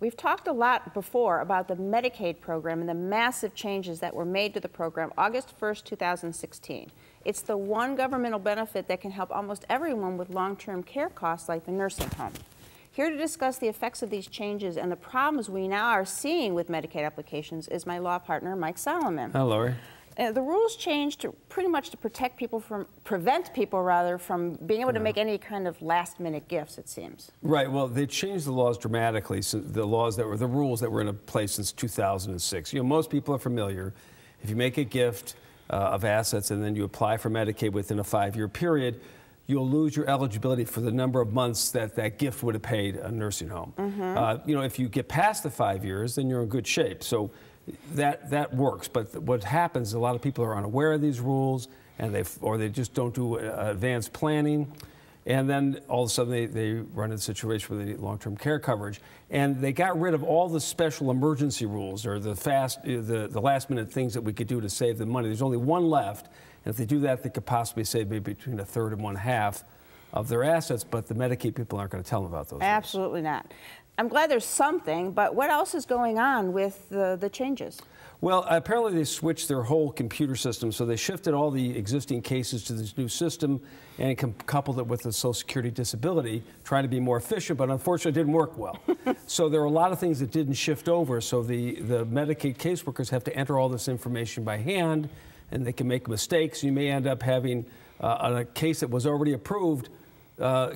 We've talked a lot before about the Medicaid program and the massive changes that were made to the program August 1st, 2016. It's the one governmental benefit that can help almost everyone with long-term care costs like the nursing home. Here to discuss the effects of these changes and the problems we now are seeing with Medicaid applications is my law partner, Mike Solomon. Hi, Lori. The rules changed pretty much to prevent people from being able to make any kind of last-minute gifts, it seems. Right. Well, they changed the laws dramatically. So the rules that were in place since 2006. You know, most people are familiar. If you make a gift of assets and then you apply for Medicaid within a 5-year period, you'll lose your eligibility for the number of months that that gift would have paid a nursing home. You know, if you get past the 5 years, then you're in good shape. So that works. But what happens is a lot of people are unaware of these rules, and they just don't do advanced planning, and then all of a sudden they run into a situation where they need long-term care coverage. And they got rid of all the special emergency rules or the last-minute things that we could do to save the money. There's only one left, and if they do that, they could possibly save maybe between a third and one-half of their assets, but the Medicaid people aren't going to tell them about those. Absolutely not. I'm glad there's something, but what else is going on with the changes? Well, apparently they switched their whole computer system, so they shifted all the existing cases to this new system and coupled it with the Social Security disability, trying to be more efficient, but unfortunately it didn't work well. So there are a lot of things that didn't shift over, so the Medicaid caseworkers have to enter all this information by hand, and they can make mistakes. You may end up having a case that was already approved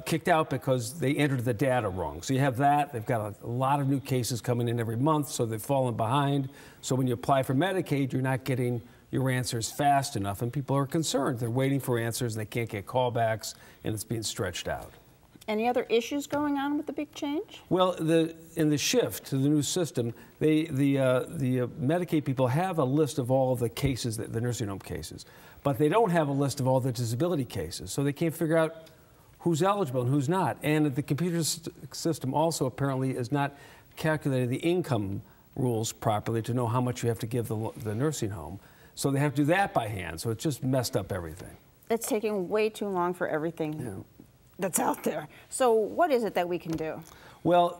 kicked out because they entered the data wrong. So you have that. They've got a lot of new cases coming in every month, so they've fallen behind. So when you apply for Medicaid, you're not getting your answers fast enough, and people are concerned. They're waiting for answers, and they can't get callbacks, and it's being stretched out. Any other issues going on with the big change? Well, in the shift to the new system, the Medicaid people have a list of all of the cases, the nursing home cases, but they don't have a list of all the disability cases, so they can't figure out who's eligible and who's not. And the computer system also apparently is not calculating the income rules properly to know how much you have to give the nursing home. So they have to do that by hand. So it's just messed up everything. It's taking way too long for everything that's out there. So what is it that we can do? Well,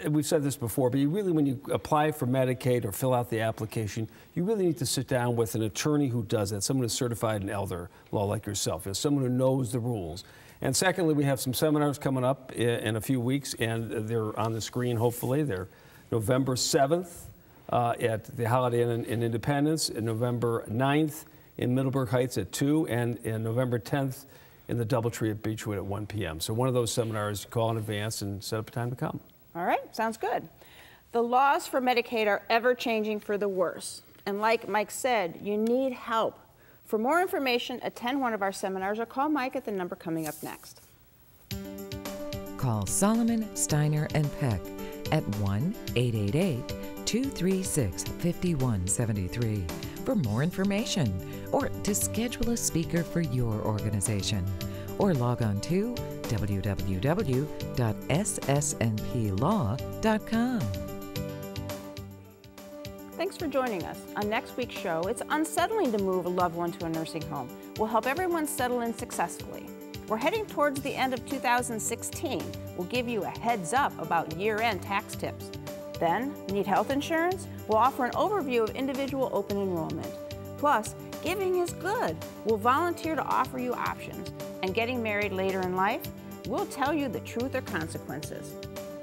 we've said this before, but you really, when you apply for Medicaid or fill out the application, you really need to sit down with an attorney who does that, someone who's certified in elder law like yourself, someone who knows the rules. And secondly, we have some seminars coming up in a few weeks, and they're on the screen, hopefully. They're November 7th at the Holiday Inn in Independence, and November 9th in Middleburg Heights at 2, and November 10th in the Doubletree at Beechwood at 1 p.m. So one of those seminars, call in advance and set up a time to come. All right, sounds good. The laws for Medicaid are ever-changing for the worse. And like Mike said, you need help. For more information, attend one of our seminars or call Mike at the number coming up next. Call Solomon, Steiner and Peck at 1-888-236-5173 for more information or to schedule a speaker for your organization. Or log on to www.ssnplaw.com. Thanks for joining us. On next week's show, it's unsettling to move a loved one to a nursing home. We'll help everyone settle in successfully. We're heading towards the end of 2016. We'll give you a heads up about year-end tax tips. Then, need health insurance? We'll offer an overview of individual open enrollment. Plus, giving is good. We'll volunteer to offer you options. And getting married later in life? We'll tell you the truth or consequences.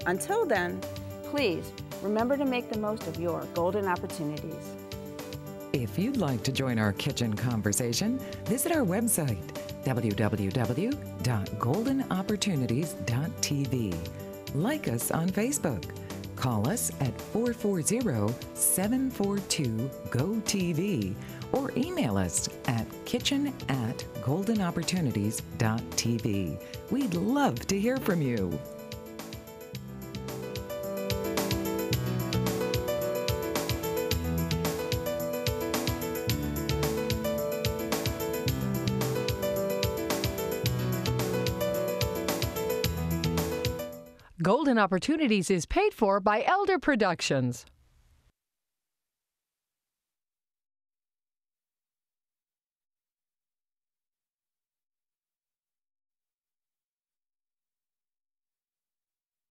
Until then, please, remember to make the most of your golden opportunities. If you'd like to join our kitchen conversation, visit our website, www.goldenopportunities.tv. Like us on Facebook. Call us at 440-742-GO-TV or email us at kitchen@goldenopportunities.tv. We'd love to hear from you. Golden Opportunities is paid for by Elder Productions.